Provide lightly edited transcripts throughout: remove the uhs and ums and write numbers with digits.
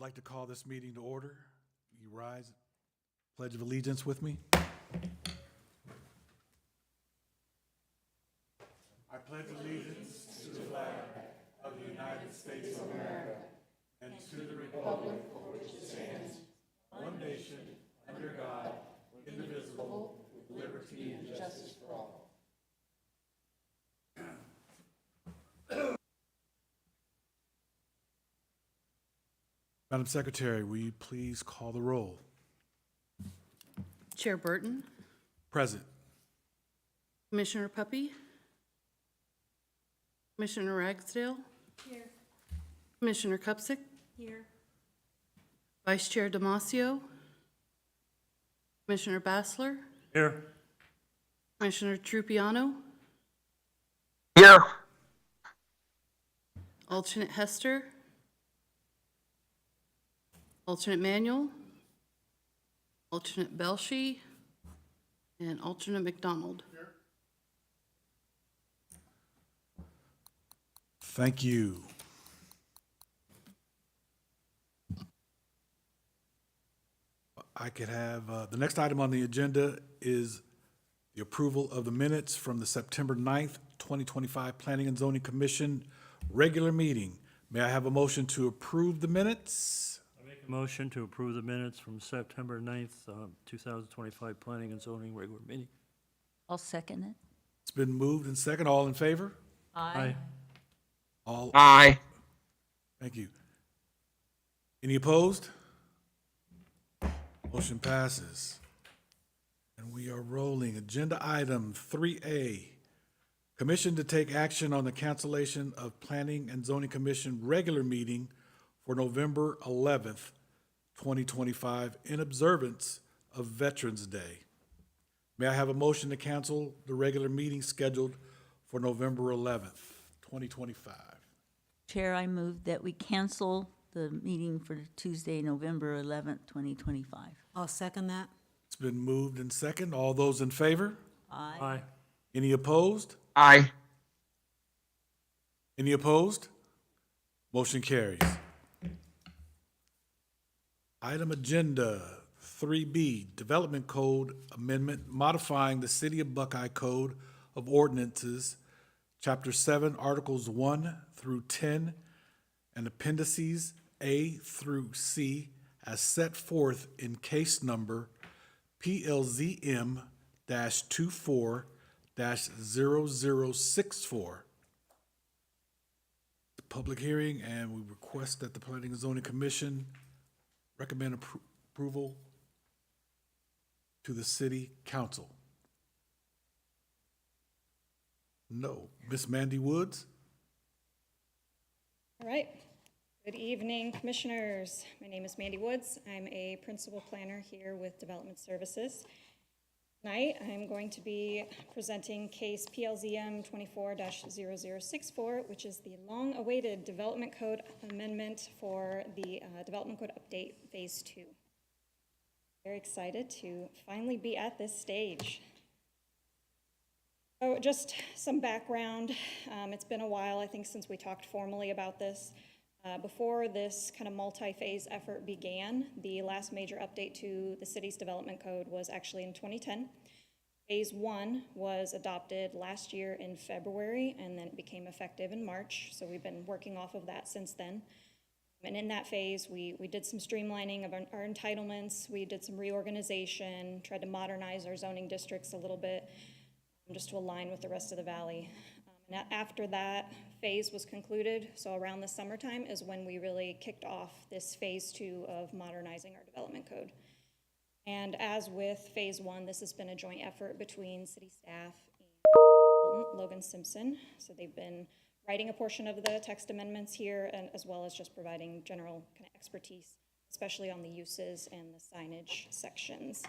like to call this meeting to order. You rise, Pledge of Allegiance with me. I pledge allegiance to the flag of the United States of America and to the republic for which it stands, one nation, under God, indivisible, with liberty and justice for all. Madam Secretary, will you please call the roll? Chair Burton, Present. Commissioner Puppy, Commissioner Ragsdale. Here. Commissioner Kupsick. Here. Vice Chair Damasio. Commissioner Bassler. Here. Commissioner Trupiano. Here. Alternate Hester. Alternate Manuel. Alternate Belshie. And alternate McDonald. Thank you. I could have, the next item on the agenda is the approval of the minutes from the September 9th, 2025 Planning and Zoning Commission regular meeting. May I have a motion to approve the minutes? I make a motion to approve the minutes from September 9th, 2025 Planning and Zoning regular meeting. I'll second it. It's been moved and second. All in favor? Aye. All, Aye. thank you. Any opposed? Motion passes. And we are rolling. Agenda item 3A. Commission to take action on the cancellation of Planning and Zoning Commission regular meeting for November 11th, 2025, in observance of Veterans Day. May I have a motion to cancel the regular meeting scheduled for November 11th, 2025? Chair, I move that we cancel the meeting for Tuesday, November 11th, 2025. I'll second that. It's been moved and second. All those in favor? Aye. Aye. Any opposed? Aye. Any opposed? Motion carries. Item agenda 3B, Development Code Amendment modifying the City of Buckeye Code of Ordinances, Chapter 7, Articles 1 through 10, and Appendices A through C as set forth in case number PLZM-24-0064. The public hearing, and we request that the Planning and Zoning Commission recommend approval to the City Council. No. Miss Mandy Woods? All right. Good evening, Commissioners. My name is Mandy Woods. I'm a principal planner here with Development Services. Tonight, I'm going to be presenting case PLZM 24-0064, which is the long-awaited Development Code Amendment for the Development Code Update Phase 2. Very excited to finally be at this stage. So just some background. It's been a while, I think, since we talked formally about this. Before this kind of multi-phase effort began, the last major update to the city's development code was actually in 2010. Phase 1 was adopted last year in February, and then it became effective in March. So we've been working off of that since then. And in that phase, we did some streamlining of our entitlements. We did some reorganization, tried to modernize our zoning districts a little bit, just to align with the rest of the valley. And after that phase was concluded, so around the summertime is when we really kicked off this phase 2 of modernizing our development code. And as with phase 1, this has been a joint effort between city staff and Logan Simpson. So they've been writing a portion of the text amendments here, and as well as just providing general kind of expertise, especially on the uses and the signage sections.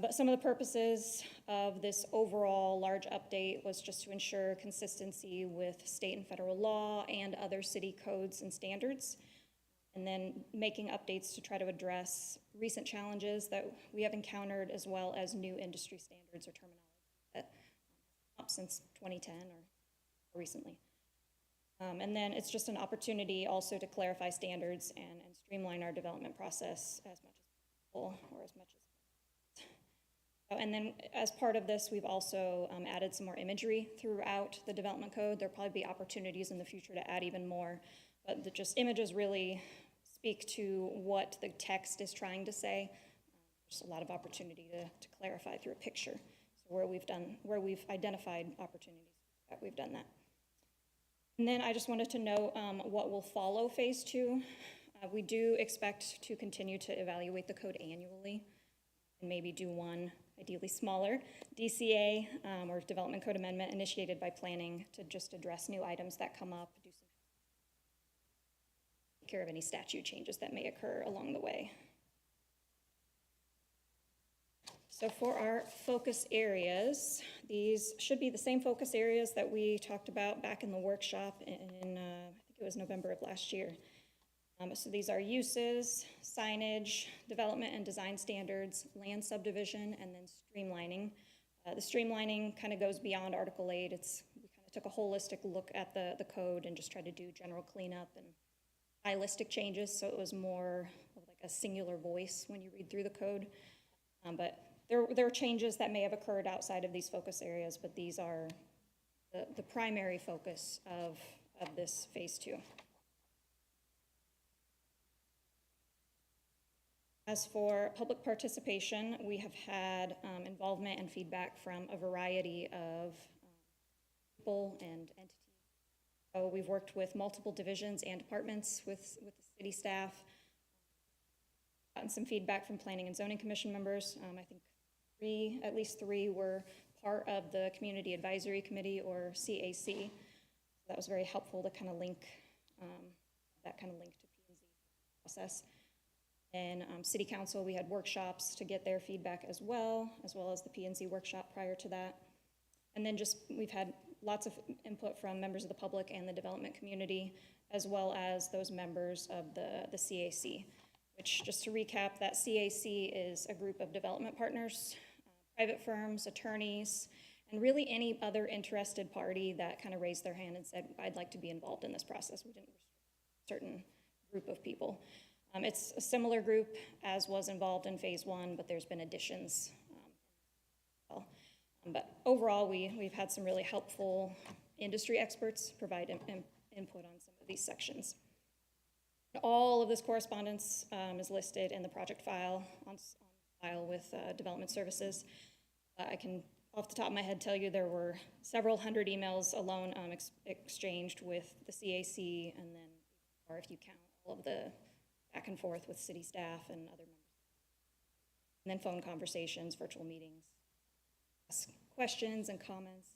But some of the purposes of this overall large update was just to ensure consistency with state and federal law and other city codes and standards, and then making updates to try to address recent challenges that we have encountered, as well as new industry standards or terminology that up since 2010 or recently. And then it's just an opportunity also to clarify standards and streamline our development process as much as possible, or as much as. And then as part of this, we've also added some more imagery throughout the development code. There'll probably be opportunities in the future to add even more, but just images really speak to what the text is trying to say. There's a lot of opportunity to clarify through a picture. So where we've identified opportunities, we've done that. And then I just wanted to note what will follow phase 2. We do expect to continue to evaluate the code annually and maybe do one, ideally smaller, DCA or Development Code Amendment initiated by planning to just address new items that come up, do some take care of any statute changes that may occur along the way. So for our focus areas, these should be the same focus areas that we talked about back in the workshop in I think it was November of last year. So these are uses, signage, development and design standards, land subdivision, and then streamlining. The streamlining kind of goes beyond Article 8. We kind of took a holistic look at the code and just tried to do general cleanup and stylistic changes, so it was more of like a singular voice when you read through the code. But there are changes that may have occurred outside of these focus areas, but these are the primary focus of this phase 2. As for public participation, we have had involvement and feedback from a variety of people and entities. So we've worked with multiple divisions and departments with the city staff, gotten some feedback from Planning and Zoning Commission members. I think at least three were part of the Community Advisory Committee, or CAC. That was very helpful to kind of link to P&Z process. And City Council, we had workshops to get their feedback as well as the P&Z workshop prior to that. And then we've had lots of input from members of the public and the development community, as well as those members of the CAC, which, just to recap, that CAC is a group of development partners, private firms, attorneys, and really any other interested party that kind of raised their hand and said, I'd like to be involved in this process. We didn't restrict a certain group of people. It's a similar group as was involved in phase 1, but there's been additions as well. But overall, we've had some really helpful industry experts provide input on some of these sections. All of this correspondence is listed in the project file on file with Development Services. I can, off the top of my head, tell you there were several hundred emails alone exchanged with the CAC, and then, or if you count all of the back and forth with city staff and other members. And then phone conversations, virtual meetings, ask questions and comments.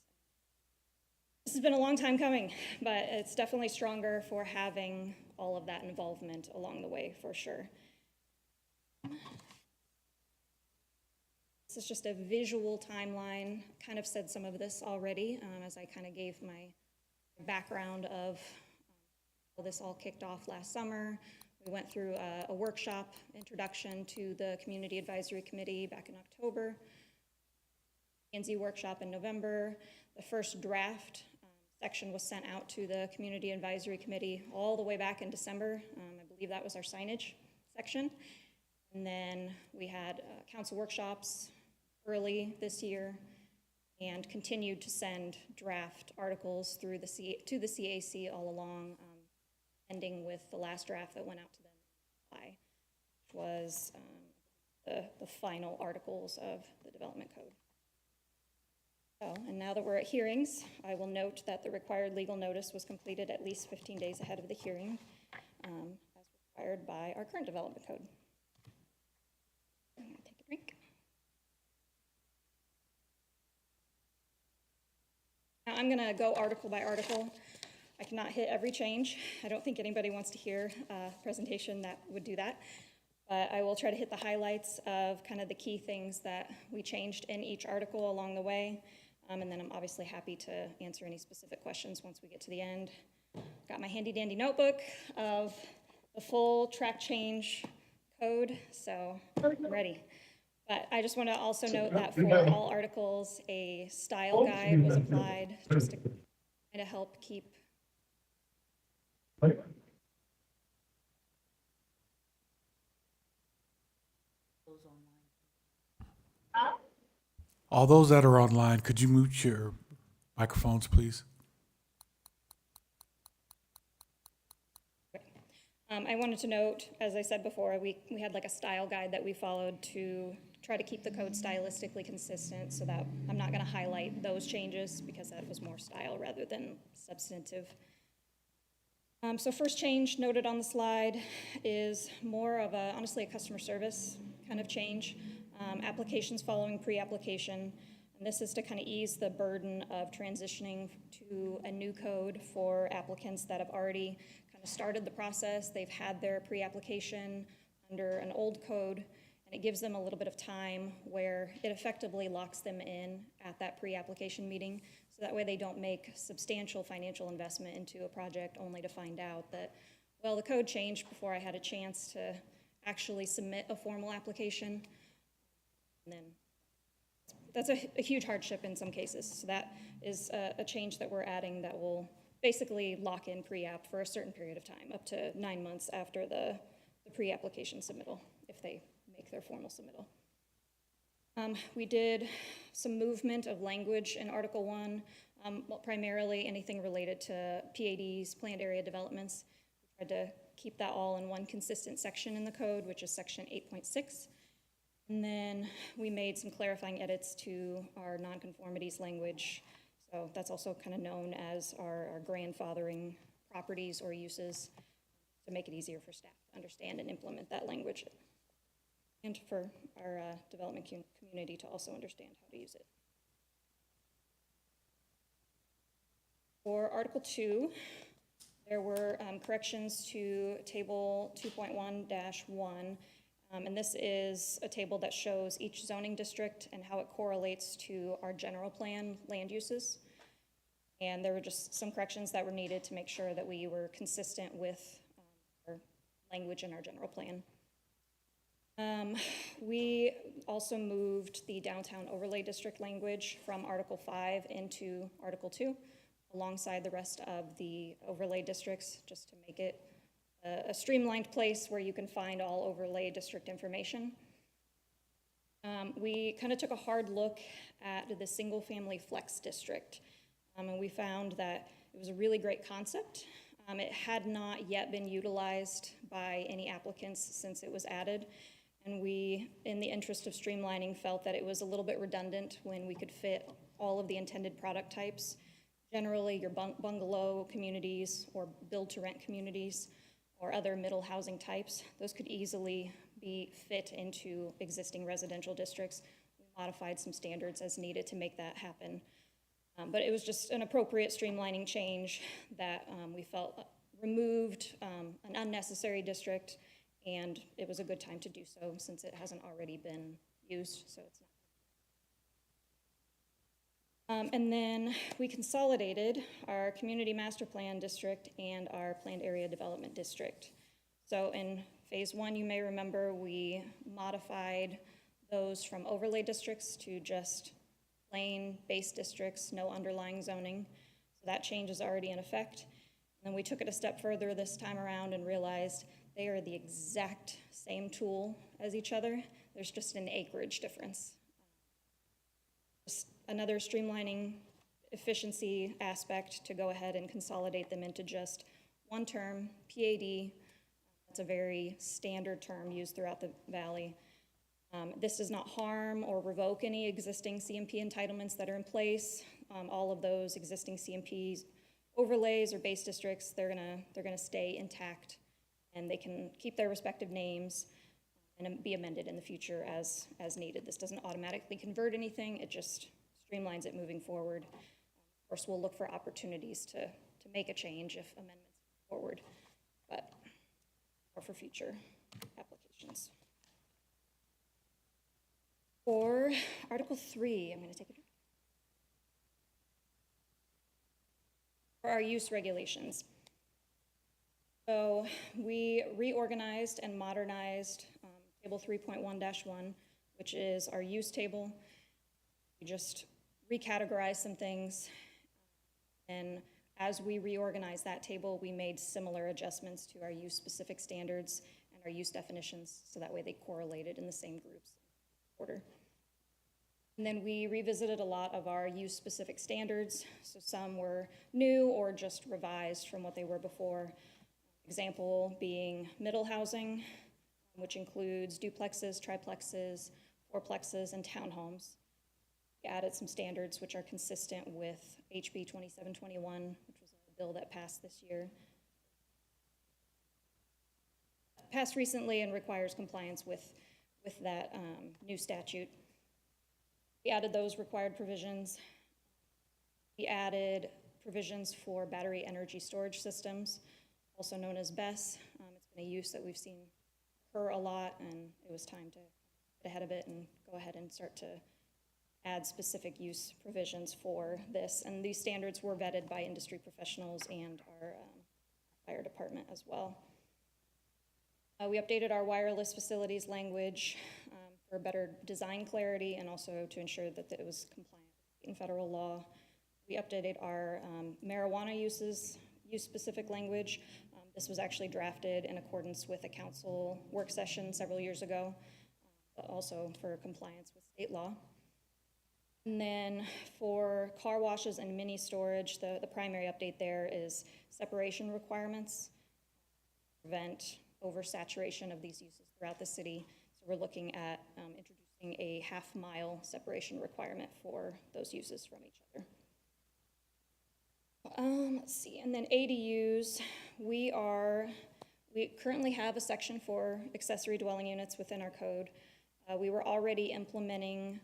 This has been a long time coming, but it's definitely stronger for having all of that involvement along the way, for sure. This is just a visual timeline. Kind of said some of this already as I kind of gave my background of how this all kicked off last summer. We went through a workshop introduction to the Community Advisory Committee back in October, P&Z workshop in November. The first draft section was sent out to the Community Advisory Committee all the way back in December. I believe that was our signage section. And then we had council workshops early this year and continued to send draft articles through to the CAC all along, ending with the last draft that went out to them in July, which was the final articles of the development code. So, and now that we're at hearings, I will note that the required legal notice was completed at least 15 days ahead of the hearing, as required by our current development code. I'm gonna take a drink. Now I'm gonna go article by article. I cannot hit every change. I don't think anybody wants to hear a presentation that would do that. But I will try to hit the highlights of kind of the key things that we changed in each article along the way. And then I'm obviously happy to answer any specific questions once we get to the end. Got my handy dandy notebook of the full track change code, so I'm ready. But I just want to also note that for all articles, a style guide was applied just to kind of help keep All those that are online, could you mute your microphones, please? I wanted to note, as I said before, we had like a style guide that we followed to try to keep the code stylistically consistent, so that I'm not gonna highlight those changes because that was more style rather than substantive. So first change noted on the slide is more of a, honestly, a customer service kind of change. Applications following pre-application. And this is to kind of ease the burden of transitioning to a new code for applicants that have already kind of started the process. They've had their pre-application under an old code, and it gives them a little bit of time where it effectively locks them in at that pre-application meeting. So that way they don't make substantial financial investment into a project only to find out that, well, the code changed before I had a chance to actually submit a formal application. And then that's a huge hardship in some cases. So that is a change that we're adding that will basically lock in pre-app for a certain period of time, up to 9 months after the pre-application submittal, if they make their formal submittal. We did some movement of language in Article 1, well, primarily anything related to PADs, planned area developments. We tried to keep that all in one consistent section in the code, which is section 8.6. And then we made some clarifying edits to our nonconformities language. So that's also kind of known as our grandfathering properties or uses, to make it easier for staff to understand and implement that language, and for our development community to also understand how to use it. For Article 2, there were corrections to Table 2.1-1. And this is a table that shows each zoning district and how it correlates to our general plan land uses. And there were just some corrections that were needed to make sure that we were consistent with our language in our general plan. We also moved the downtown overlay district language from Article 5 into Article 2, alongside the rest of the overlay districts, just to make it a streamlined place where you can find all overlay district information. We kind of took a hard look at the single-family flex district, and we found that it was a really great concept. It had not yet been utilized by any applicants since it was added, and we, in the interest of streamlining, felt that it was a little bit redundant when we could fit all of the intended product types. Generally, your bungalow communities or build-to-rent communities or other middle housing types, those could easily be fit into existing residential districts. We modified some standards as needed to make that happen. But it was just an appropriate streamlining change that we felt removed an unnecessary district, and it was a good time to do so since it hasn't already been used, so it's not. And then we consolidated our community master plan district and our planned area development district. So in phase 1, you may remember, we modified those from overlay districts to just plain base districts, no underlying zoning. So that change is already in effect. And then we took it a step further this time around and realized they are the exact same tool as each other. There's just an acreage difference. Just another streamlining efficiency aspect to go ahead and consolidate them into just one term, PAD. That's a very standard term used throughout the valley. This does not harm or revoke any existing CMP entitlements that are in place. All of those existing CMPs overlays or base districts, they're gonna stay intact, and they can keep their respective names and be amended in the future as needed. This doesn't automatically convert anything, it just streamlines it moving forward. Of course, we'll look for opportunities to make a change if amendments move forward, or for future applications. For Article 3, I'm gonna take a drink. For our use regulations. So we reorganized and modernized Table 3.1-1, which is our use table. We just recategorized some things and As we reorganized that table, we made similar adjustments to our use-specific standards and our use definitions, so that way they correlated in the same groups order. And then we revisited a lot of our use-specific standards, so some were new or just revised from what they were before. Example being middle housing, which includes duplexes, triplexes, fourplexes, and townhomes. We added some standards which are consistent with HB 2721, which was a bill that passed this year. Passed recently and requires compliance with that new statute. We added those required provisions. We added provisions for battery energy storage systems, also known as BESS. It's been a use that we've seen occur a lot, and it was time to get ahead of it and go ahead and start to add specific use provisions for this. And these standards were vetted by industry professionals and our fire department as well. We updated our wireless facilities language for better design clarity and also to ensure that it was compliant with state and federal law. We updated our marijuana use-specific language. This was actually drafted in accordance with a council work session several years ago, but also for compliance with state law. And then for car washes and mini storage, the primary update there is separation requirements, prevent oversaturation of these uses throughout the city. So we're looking at introducing a half-mile separation requirement for those uses from each other. Let's see, and then ADUs, we currently have a section for accessory dwelling units within our code. We were already implementing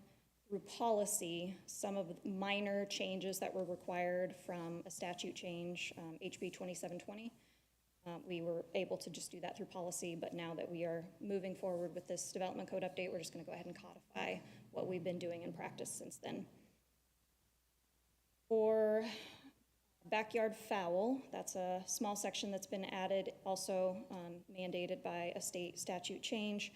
through policy some of the minor changes that were required from a statute change, HB 2720. We were able to just do that through policy, but now that we are moving forward with this development code update, we're just going to go ahead and codify what we've been doing in practice since then. For backyard fowl, that's a small section that's been added, also mandated by a state statute change.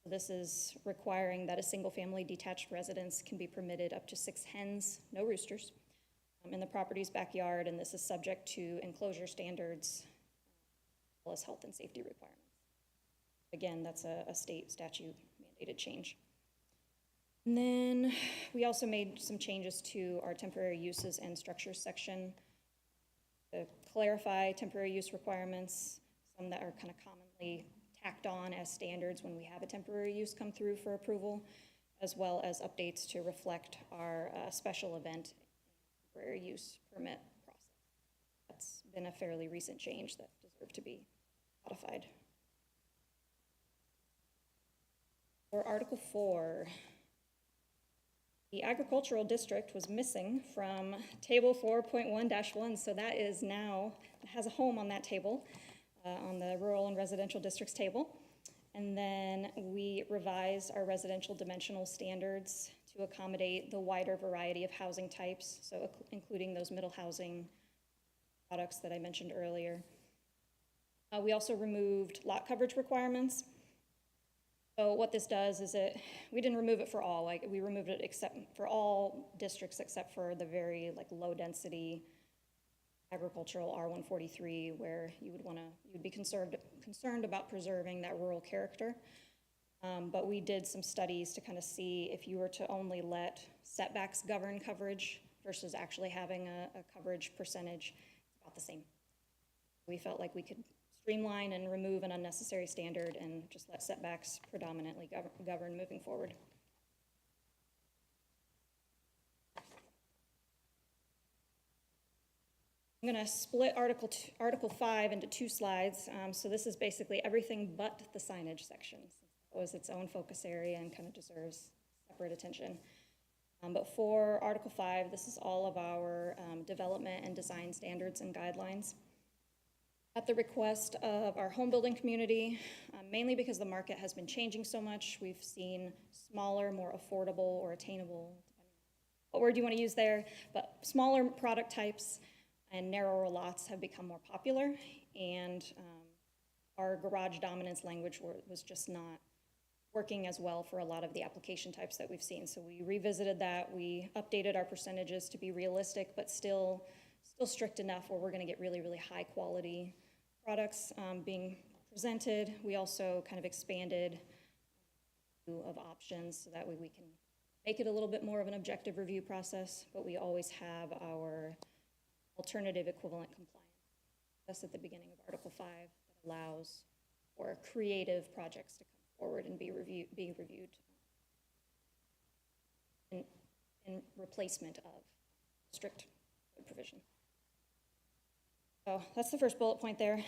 This is requiring that a single-family detached residence can be permitted up to 6 hens, no roosters, in the property's backyard, and this is subject to enclosure standards as well as health and safety requirements. Again, that's a state statute mandated change. And then we also made some changes to our temporary uses and structures section to clarify temporary use requirements, some that are kind of commonly tacked on as standards when we have a temporary use come through for approval, as well as updates to reflect our special event temporary use permit process. That's been a fairly recent change that deserved to be codified. For Article 4, the agricultural district was missing from table 4.1-1, so that is now, it has a home on that table, on the rural and residential districts table. And then we revised our residential dimensional standards to accommodate the wider variety of housing types, so including those middle housing products that I mentioned earlier. We also removed lot coverage requirements. So what this does is we didn't remove it for all, we removed it except for all districts except for the very low density agricultural R143, where you would be concerned about preserving that rural character. But we did some studies to kind of see if you were to only let setbacks govern coverage versus actually having a coverage percentage, it's about the same. We felt like we could streamline and remove an unnecessary standard and just let setbacks predominantly govern moving forward. I'm going to split Article 5 into 2 slides. So this is basically everything but the signage section. It was its own focus area and kind of deserves separate attention. But for Article 5, this is all of our development and design standards and guidelines. At the request of our home building community, mainly because the market has been changing so much, we've seen smaller, more affordable or attainable, what word you want to use there, but smaller product types and narrower lots have become more popular, and our garage dominance language was just not working as well for a lot of the application types that we've seen. So we revisited that, we updated our percentages to be realistic, but still still strict enough where we're gonna get really, really high quality products being presented. We also kind of expanded of options so that way we can make it a little bit more of an objective review process, but we always have our alternative equivalent compliance. That's at the beginning of Article 5 that allows for creative projects to come forward and be reviewed in replacement of strict code provision. So that's the first bullet point there.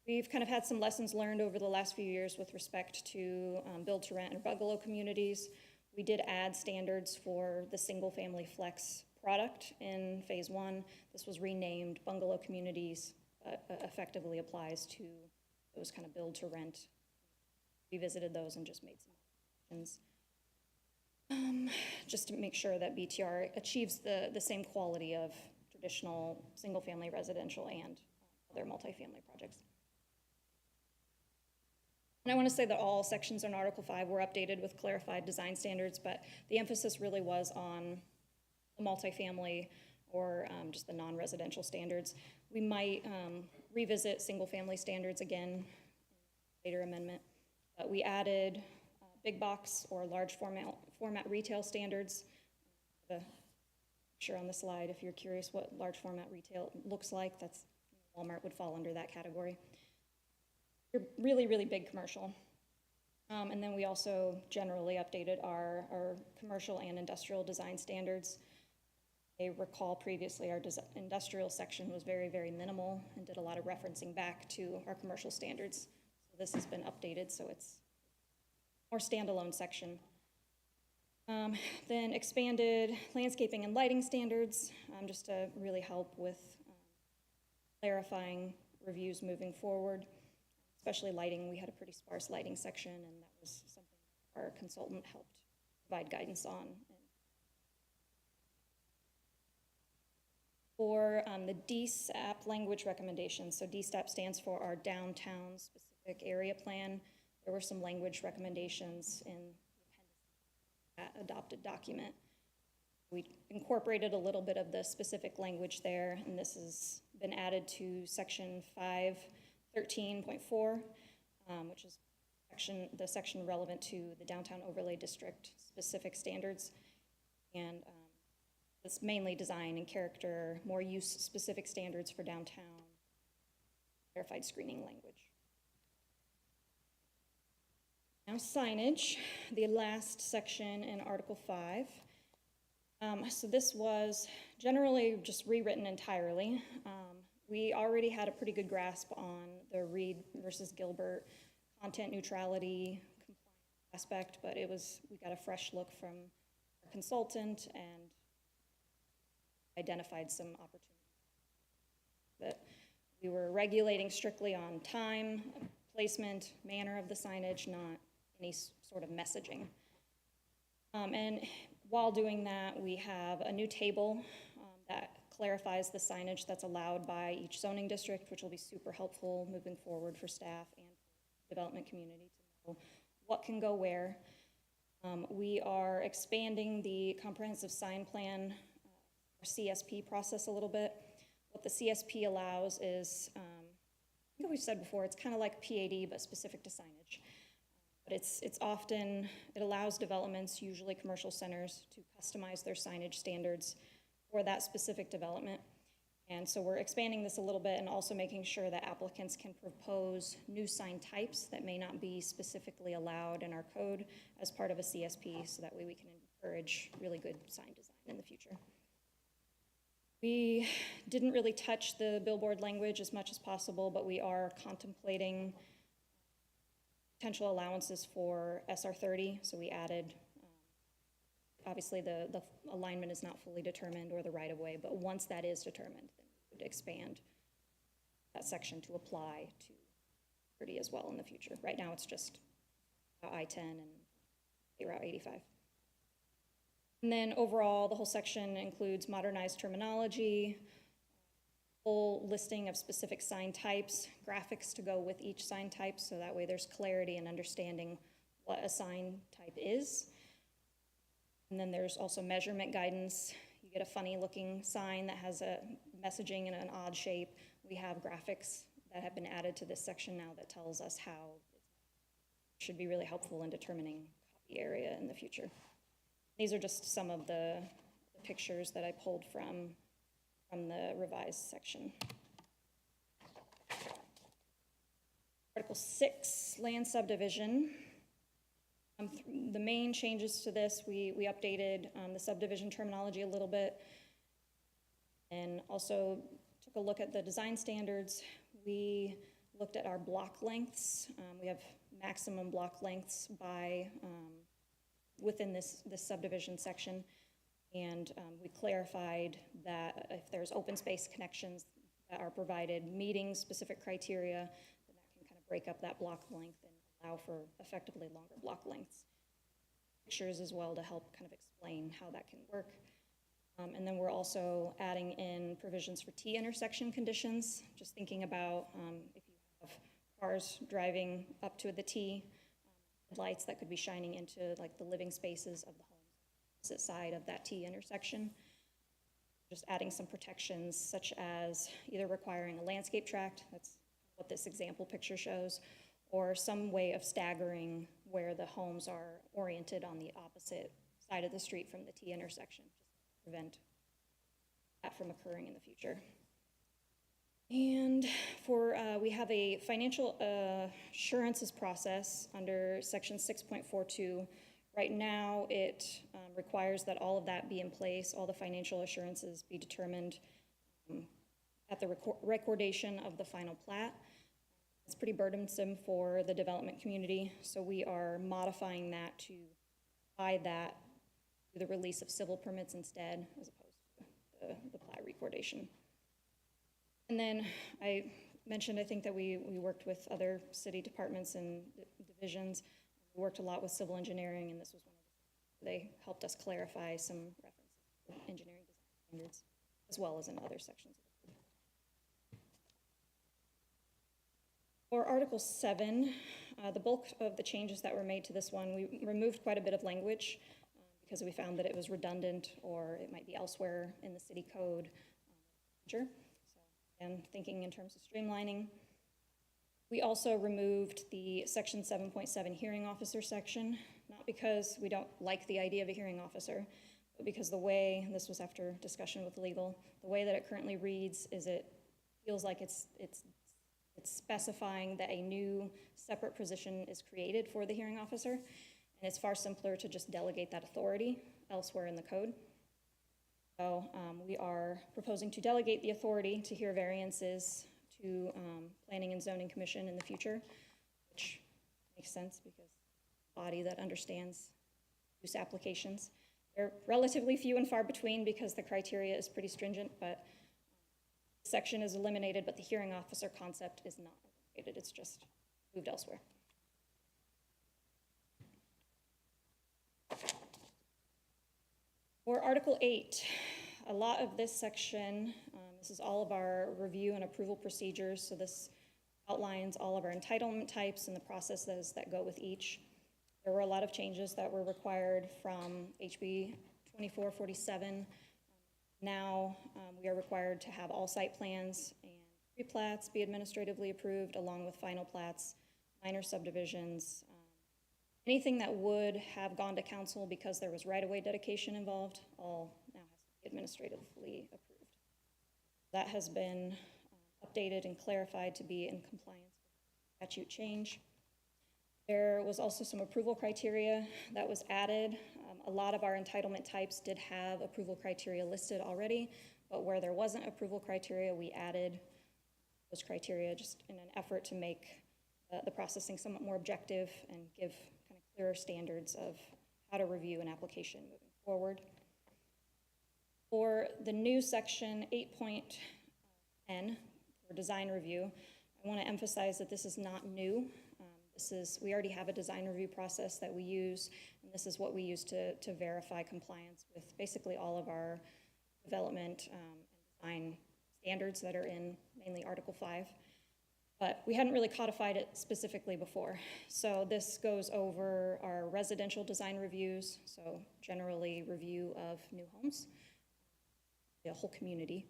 We've kind of had some lessons learned over the last few years with respect to build-to-rent and bungalow communities. We did add standards for the single-family flex product in Phase 1. This was renamed Bungalow Communities, but effectively applies to those kind of build-to-rent. We visited those and just made some options. Just to make sure that BTR achieves the same quality of traditional single-family residential and other multifamily projects. And I want to say that all sections in Article 5 were updated with clarified design standards, but the emphasis really was on the multifamily or just the non-residential standards. We might revisit single-family standards again, later amendment. But we added big box or large format retail standards. Sure, on the slide, if you're curious what large format retail looks like, that's Walmart would fall under that category. You're really, really big commercial. And then we also generally updated our commercial and industrial design standards. I recall previously our industrial section was very, very minimal and did a lot of referencing back to our commercial standards. So this has been updated, so it's more standalone section. Then expanded landscaping and lighting standards, just to really help with clarifying reviews moving forward. Especially lighting, we had a pretty sparse lighting section, and that was something our consultant helped provide guidance on. For the DSAP language recommendations, so DSAP stands for our downtown specific area plan. There were some language recommendations in that adopted document. We incorporated a little bit of the specific language there, and this has been added to section 513.4, which is the section relevant to the downtown overlay district specific standards. And it's mainly design and character, more use specific standards for downtown, verified screening language. Now signage, the last section in Article 5. So this was generally just rewritten entirely. We already had a pretty good grasp on the Reed versus Gilbert content neutrality compliance aspect, but we got a fresh look from our consultant and identified some opportunities. That we were regulating strictly on time, placement, manner of the signage, not any sort of messaging. And while doing that, we have a new table that clarifies the signage that's allowed by each zoning district, which will be super helpful moving forward for staff and development community to know what can go where. We are expanding the comprehensive sign plan or CSP process a little bit. What the CSP allows is, I think we've said before, it's kind of like PAD but specific to signage. But it allows developments, usually commercial centers, to customize their signage standards for that specific development. And so we're expanding this a little bit and also making sure that applicants can propose new sign types that may not be specifically allowed in our code as part of a CSP, so that way we can encourage really good sign design in the future. We didn't really touch the billboard language as much as possible, but we are contemplating potential allowances for SR30, so we added, obviously the alignment is not fully determined or the right-of-way, but once that is determined, then we would expand that section to apply to 30 as well in the future. Right now it's just I-10 and Route 85. And then overall, the whole section includes modernized terminology, full listing of specific sign types, graphics to go with each sign type, so that way there's clarity and understanding what a sign type is. And then there's also measurement guidance. You you get a funny-looking sign that has a messaging in an odd shape, we have graphics that have been added to this section now that tells us how it should be really helpful in determining copy area in the future. These are just some of the pictures that I pulled from the revised section. Article 6, land subdivision. The main changes to this, we updated the subdivision terminology a little bit, and also took a look at the design standards. We looked at our block lengths. We have maximum block lengths by within this subdivision section, and we clarified that if there's open space connections that are provided meeting specific criteria, then that can kind of break up that block length and allow for effectively longer block lengths. Pictures as well to help kind of explain how that can work. And then we're also adding in provisions for T-intersection conditions, just thinking about if you have cars driving up to the T, lights that could be shining into like the living spaces of the home, opposite side of that T-intersection. Just adding some protections such as either requiring a landscape tract, that's what this example picture shows, or some way of staggering where the homes are oriented on the opposite side of the street from the T-intersection, just to prevent that from occurring in the future. And for, we have a financial assurances process under section 6.42. Right now, it requires that all of that be in place, all the financial assurances be determined at the recordation of the final plat. It's pretty burdensome for the development community, so we are modifying that to apply that to the release of civil permits instead, as opposed to the plat recordation. And then I mentioned, I think that we worked with other city departments and divisions. We worked a lot with civil engineering, and this was one of they helped us clarify some references to engineering design standards, as well as in other sections. For Article 7, the bulk of the changes that were made to this one, we removed quite a bit of language because we found that it was redundant or it might be elsewhere in the city code. So, again, thinking in terms of streamlining. We also removed the section 7.7 hearing officer section, not because we don't like the idea of a hearing officer, but because the way, this was after discussion with legal, the way that it currently reads is it feels like it's specifying that a new separate position is created for the hearing officer, and it's far simpler to just delegate that authority elsewhere in the code. So we are proposing to delegate the authority to hear variances to Planning and Zoning Commission in the future, which makes sense because body that understands use applications. They're relatively few and far between because the criteria is pretty stringent, but section is eliminated, but the hearing officer concept is not eliminated. It's just moved elsewhere. For Article 8, a lot of this section, this is all of our review and approval procedures, so this outlines all of our entitlement types and the processes that go with each. There were a lot of changes that were required from HB 2447. Now we are required to have all site plans and pre-plats be administratively approved along with final plats, minor subdivisions, anything that would have gone to council because there was right-of-way dedication involved, all now has to be administratively approved. That has been updated and clarified to be in compliance with statute change. There was also some approval criteria that was added. A lot of our entitlement types did have approval criteria listed already, but where there wasn't approval criteria, we added those criteria just in an effort to make the processing somewhat more objective and give kind of clearer standards of how to review an application moving forward. For the new section 8.10 for design review, I want to emphasize that this is not new. We already have a design review process that we use, and this is what we use to verify compliance with basically all of our development and design standards that are in mainly Article 5. But we hadn't really codified it specifically before. So this goes over our residential design reviews, so generally review of new homes, the whole community.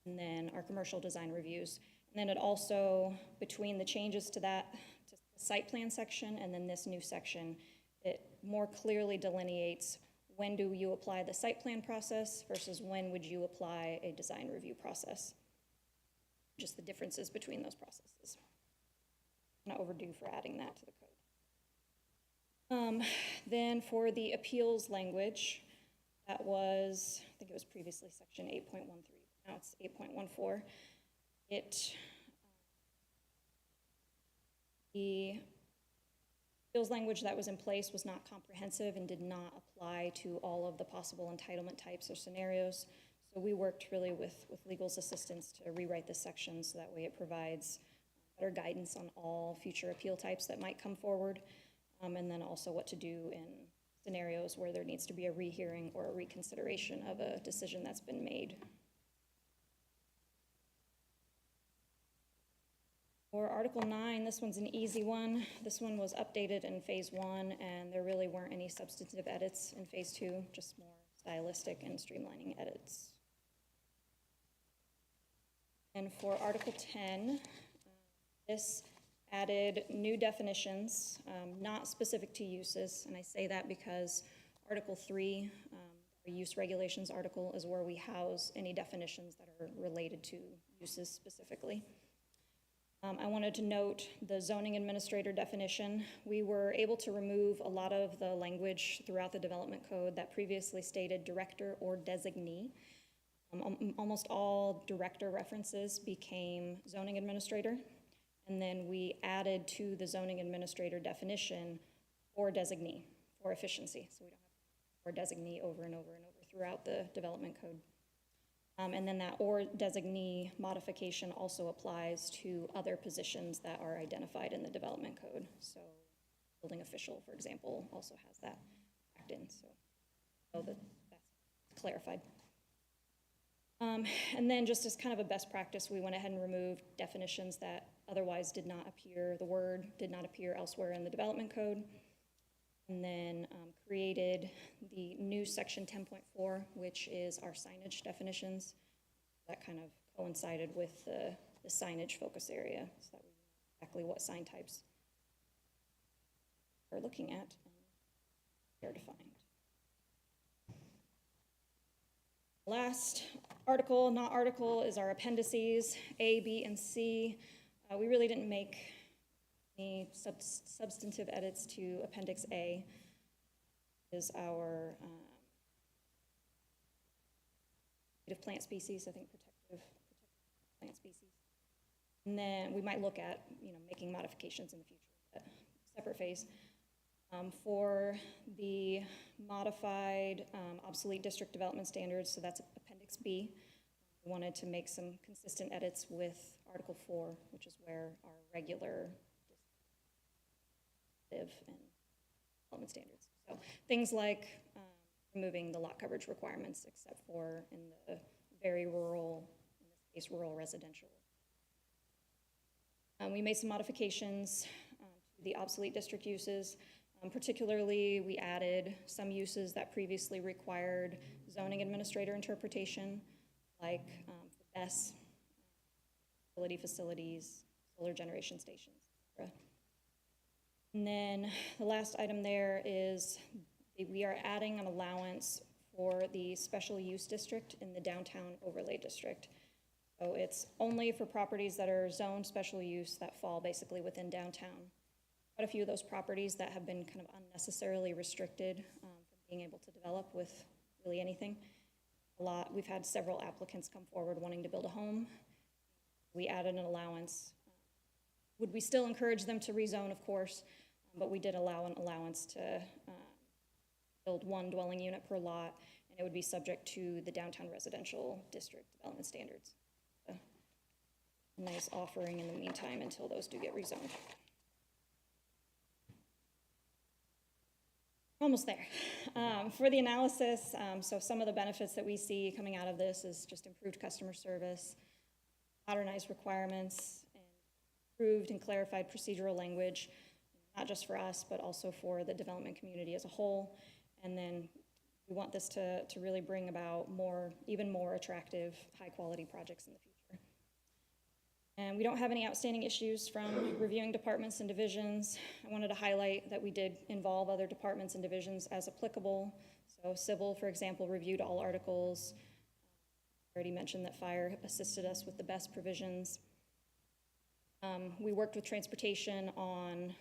And then our commercial design reviews. And then it also, between the changes to that, to the site plan section and then this new section, it more clearly delineates when do you apply the site plan process versus when would you apply a design review process. Just the differences between those processes. Not overdue for adding that to the code. Then for the appeals language, that was, I think it was previously section 8.13, now it's 8.14. The appeals language that was in place was not comprehensive and did not apply to all of the possible entitlement types or scenarios. So we worked really with legal's assistance to rewrite this section so that way it provides better guidance on all future appeal types that might come forward, and then also what to do in scenarios where there needs to be a rehearing or a reconsideration of a decision that's been made. For Article 9, this one's an easy one. This one was updated in Phase 1, and there really weren't any substantive edits in Phase 2, just more stylistic and streamlining edits. And for Article 10, this added new definitions, not specific to uses, and I say that because Article 3, our use regulations article, is where we house any definitions that are related to uses specifically. I wanted to note the zoning administrator definition. We were able to remove a lot of the language throughout the development code that previously stated director or designee. Almost all director references became zoning administrator, and then we added to the zoning administrator definition or designee for efficiency, so we don't have or designee over and over and over throughout the development code. And then that or designee modification also applies to other positions that are identified in the development code. So building official, for example, also has that backed in, so that's clarified. And then just as kind of a best practice, we went ahead and removed definitions that otherwise did not appear, the word did not appear elsewhere in the development code. And then created the new section 10.4, which is our signage definitions. That kind of coincided with the signage focus area, so that we know exactly what sign types we're looking at and they're defined. Last article, not article, is our appendices, A, B, and C. We really didn't make any substantive edits to Appendix A. Is our native plant species, I think protective plant species. And then we might look at, making modifications in the future, but separate phase. For the modified obsolete district development standards, so that's Appendix B. We wanted to make some consistent edits with Article 4, which is where our regular and development standards. So things like removing the lot coverage requirements, except for in the very rural, in this case, rural residential. We made some modifications to the obsolete district uses. Particularly, we added some uses that previously required zoning administrator interpretation, like BESS, utility facilities, solar generation stations, etc. And then the last item there is we are adding an allowance for the special use district in the downtown overlay district. So it's only for properties that are zoned special use that fall basically within downtown. Quite a few of those properties that have been kind of unnecessarily restricted from being able to develop with really anything. We've had several applicants come forward wanting to build a home. We added an allowance. Would we still encourage them to rezone? Of course, but we did allow an allowance to build one dwelling unit per lot, and it would be subject to the downtown residential district development standards. A nice offering in the meantime until those do get rezoned. Almost there. For the analysis, so some of the benefits that we see coming out of this is just improved customer service, modernized requirements, and improved and clarified procedural language, not just for us, but also for the development community as a whole. And then We want this to really bring about more, even more attractive, high-quality projects in the future. And we don't have any outstanding issues from reviewing departments and divisions. I wanted to highlight that we did involve other departments and divisions as applicable. So Civil, for example, reviewed all articles. I already mentioned that Fire assisted us with the best provisions. We worked with Transportation on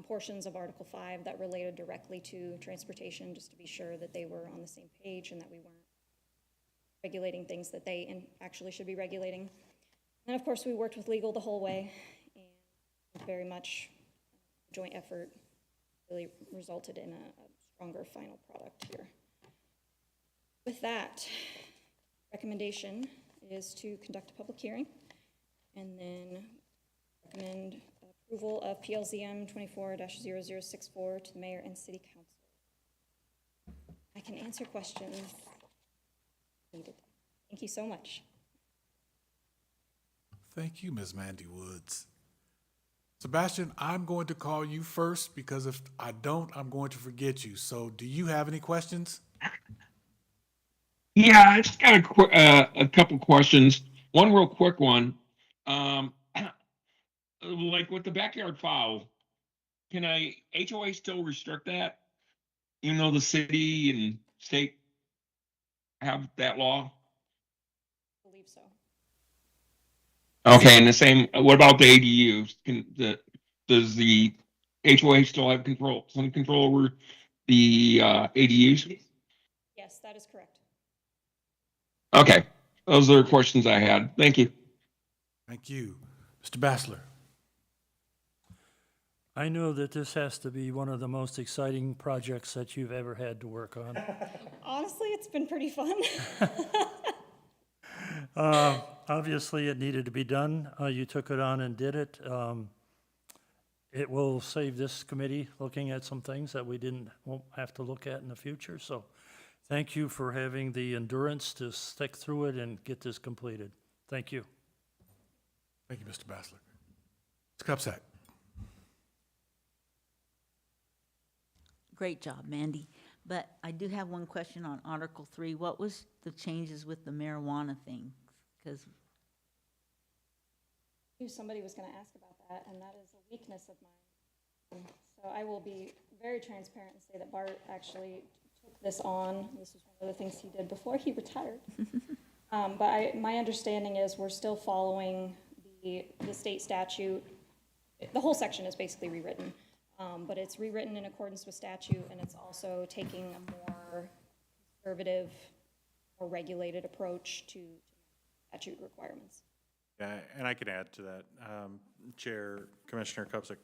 portions of Article 5 that related directly to transportation, just to be sure that they were on the same page and that we weren't regulating things that they actually should be regulating. And of course, we worked with legal the whole way, and very much joint effort really resulted in a stronger final product here. With that, recommendation is to conduct a public hearing and then recommend approval of PLZM 24-0064 to the mayor and city council. I can answer questions needed. Thank you so much. Thank you, Ms. Mandy Woods. Sebastian, I'm going to call you first because if I don't, I'm going to forget you. So do you have any questions? Yeah, I just got a couple questions. One real quick one. Like with the backyard foul, can HOA still restrict that? Even though the city and state have that law? I believe so. Okay, and the same, what about the ADUs? Does the HOA still have some control over the ADUs? Yes, that is correct. Okay, those are the questions I had. Thank you. Thank you. Mr. Bassler. I know that this has to be one of the most exciting projects that you've ever had to work on. Honestly, it's been pretty fun. Obviously, it needed to be done. You took it on and did it. It will save this committee looking at some things that we won't have to look at in the future. So thank you for having the endurance to stick through it and get this completed. Thank you. Thank you, Mr. Bassler. Ms. Cupsack. Great job, Mandy. But I do have one question on Article 3. What was the changes with the marijuana thing? Because I knew somebody was going to ask about that, and that is a weakness of mine. So I will be very transparent and say that Bart actually took this on. This was one of the things he did before he retired. But my understanding is we're still following the state statute. The whole section is basically rewritten, but it's rewritten in accordance with statute, and it's also taking a more conservative or regulated approach to statute requirements. Yeah, and I can add to that, Chair, Commissioner Kupsick.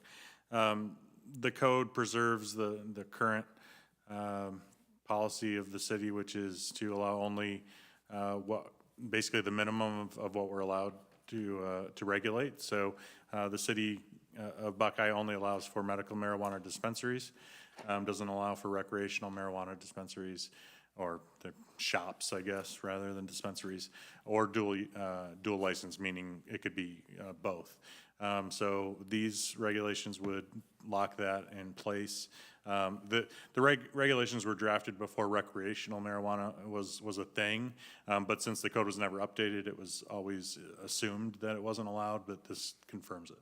The code preserves the current policy of the city, which is to allow only basically the minimum of what we're allowed to regulate. So the city of Buckeye only allows for medical marijuana dispensaries, doesn't allow for recreational marijuana dispensaries, or the shops, I guess, rather than dispensaries, or dual license, meaning it could be both. So these regulations would lock that in place. The regulations were drafted before recreational marijuana was a thing, but since the code was never updated, it was always assumed that it wasn't allowed, but this confirms it.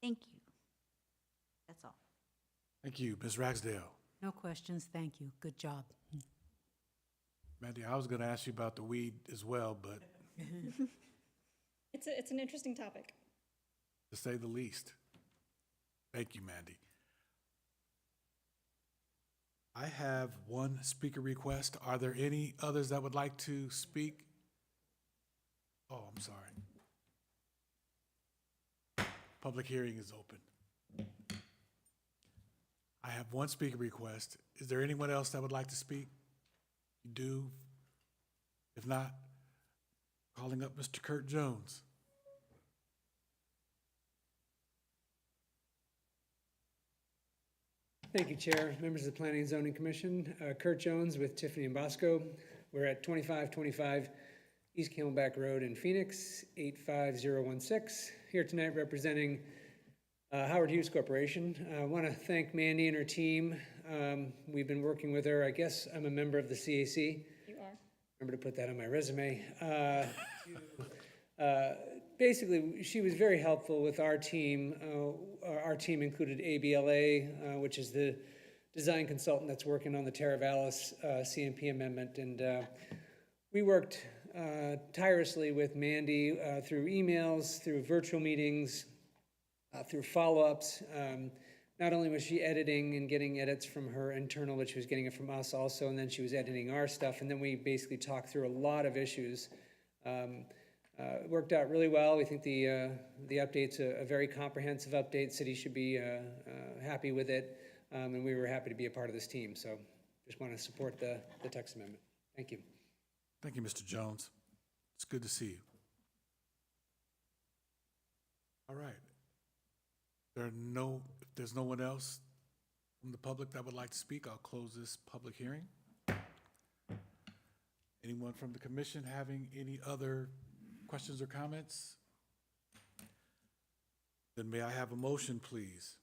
thank you. That's all. Thank you. Ms. Ragsdale. No questions, thank you. Good job. Mandy, I was going to ask you about the weed as well, but It's an interesting topic. to say the least. Thank you, Mandy. I have one speaker request. Are there any others that would like to speak? Oh, I'm sorry. Public hearing is open. I have one speaker request. Is there anyone else that would like to speak? You do? If not, calling up Mr. Kurt Jones. Thank you, Chair, members of the Planning and Zoning Commission. Kurt Jones with Tiffany and Bosco. We're at 2525 East Camelback Road in Phoenix, 85016. Here tonight representing Howard Hughes Corporation. I want to thank Mandy and her team. We've been working with her. I guess I'm a member of the CAC. You are. Remember to put that on my resume. Basically, she was very helpful with our team. Our team included ABLA, which is the design consultant that's working on the Teravalis CMP amendment. And we worked tirelessly with Mandy through emails, through virtual meetings, through follow-ups. Not only was she editing and getting edits from her internal, but she was getting it from us also, and then she was editing our stuff, and then we basically talked through a lot of issues. It worked out really well. We think the update's a very comprehensive update. City should be happy with it, and we were happy to be a part of this team. So just want to support the text amendment. Thank you. Thank you, Mr. Jones. It's good to see you. All right. If there's no one else from the public that would like to speak, I'll close this public hearing. Anyone from the commission having any other questions or comments? Then may I have a motion, please?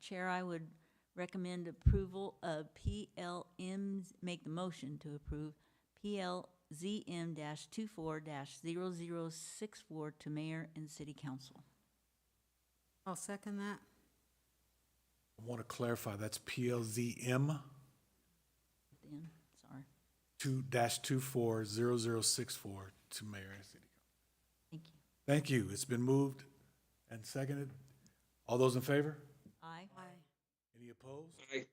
Chair, I would recommend approval of PLM's, make the motion to approve PLZM-24-0064 to mayor and city council. I'll second that. I want to clarify, that's PLZM Then, sorry. 2-240064 to mayor and city. Thank you. Thank you. It's been moved and seconded. All those in favor? Aye. Any opposed? Aye.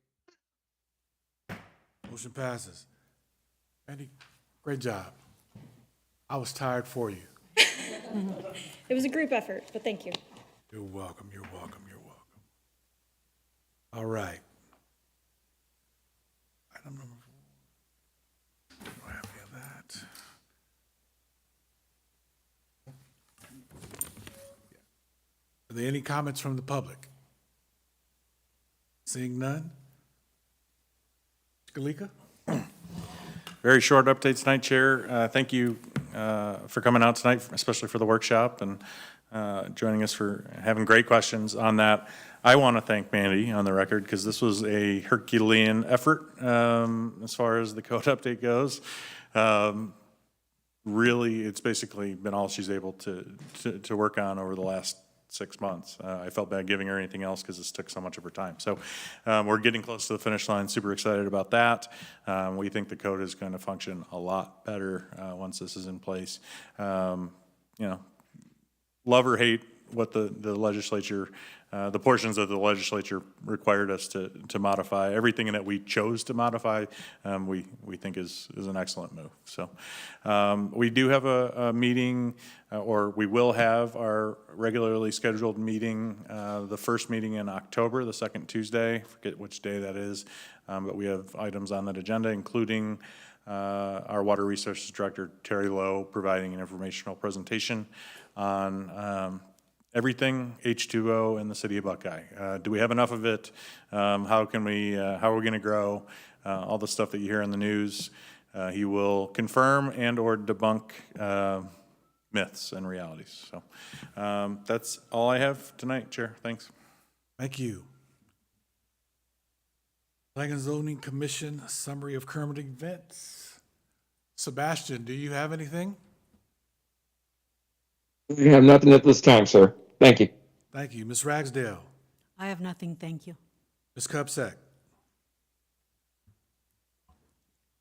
Motion passes. Andy, great job. I was tired for you. It was a group effort, but thank you. You're welcome, you're welcome, you're welcome. All right. Item number 4. Do I have any of that? Are there any comments from the public? Seeing none? Skalika? Very short update tonight, Chair. Thank you for coming out tonight, especially for the workshop, and joining us for having great questions on that. I want to thank Mandy on the record, because this was a Herculean effort as far as the code update goes. Really, it's basically been all she's able to work on over the last 6 months. I felt bad giving her anything else because this took so much of her time. So we're getting close to the finish line, super excited about that. We think the code is going to function a lot better once this is in place. You know, love or hate what the legislature, the portions of the legislature required us to modify. Everything that we chose to modify, we think is an excellent move. So we do have a meeting, or we will have our regularly scheduled meeting, the first meeting in October, the second Tuesday, forget which day that is, but we have items on that agenda, including our Water Resources Director, Terry Lowe, providing an informational presentation on everything H2O in the city of Buckeye. Do we have enough of it? How are we going to grow? All the stuff that you hear in the news. He will confirm and or debunk myths and realities. So that's all I have tonight, Chair. Thanks. Thank you. Planning and Zoning Commission summary of current events. Sebastian, do you have anything? We have nothing at this time, sir. Thank you. Thank you. Ms. Ragsdale? I have nothing, thank you. Ms. Cupsack?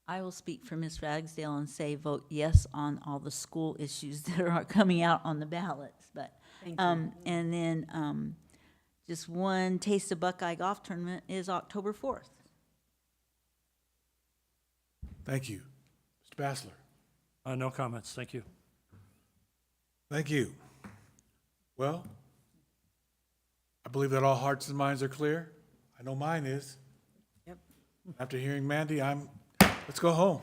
I will speak for Ms. Ragsdale and say vote yes on all the school issues that are coming out on the ballots. But Thank you. and then just one Taste of Buckeye golf tournament is October 4th. Thank you. Mr. Bassler? No comments, thank you. Thank you. Well, I believe that all hearts and minds are clear. I know mine is. Yep. After hearing Mandy, let's go home.